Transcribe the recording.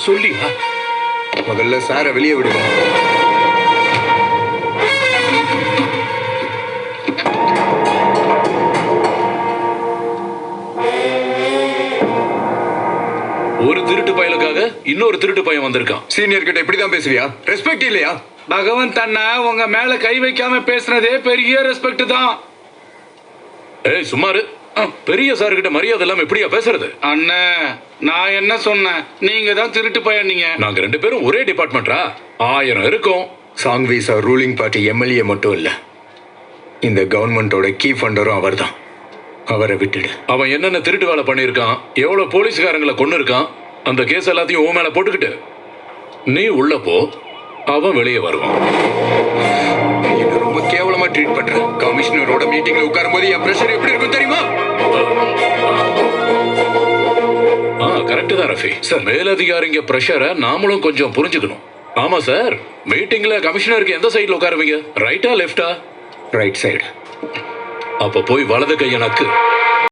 சொல்லியா? முதல்ல சாரை வெளியே விடுங்க. ஒரு திருட்டு பயலுக்காக இன்னொரு திருட்டு பையன் வந்திருக்கான். சீனியர் கிட்ட இப்படிதான் பேசுவியா? ரெஸ்பெக்ட் இல்லையா? பகவந்த் அண்ணா உங்க மேல கை வைக்காம பேசுனதே பெரிய ரெஸ்பெக்ட் தான். ஏய் சுமாரு, பெரிய சார் கிட்ட மரியாதை இல்லாம எப்படியா பேசுறது? அண்ணா நான் என்ன சொன்னேன்? நீங்க தான் திருட்டு பையன். நீங்க நாங்க 2 பேரும் ஒரே டிபார்ட்மெண்டா? 1000 இருக்கும். Chong Wei sir ruling party MLA மட்டும் இல்ல, இந்த கவர்மெண்டோட கீ ஃபண்டரும் அவர் தான். அவரை விட்டுடு. அவன் என்னென்ன திருட்டு வேலை பண்ணிருக்கான், எவ்வளவு போலீஸ்காரங்களை கொண்டு இருக்கான், அந்த கேஸ் எல்லாத்தையும் உன் மேல போட்டுக்கிட்டு நீ உள்ள போ, அவன் வெளியே வருவான். என்ன ரொம்ப கேவலமா ட்ரீட் பண்ற. கமிஷனரோட மீட்டிங்ல உட்காரும் போது என் பிரஷர் எப்படி இருக்கும் தெரியுமா? கரெக்ட் தான் ரஃபி சார். மேலதிகாரிங்க பிரஷரை நாமளும் கொஞ்சம் புரிஞ்சுக்கணும். ஆமா சார், மீட்டிங்ல கமிஷனருக்கு எந்த சைடுல உட்காருவீங்க? ரைட்டா லெஃப்டா? Right side. அப்ப போய் வலது கையை நக்கு.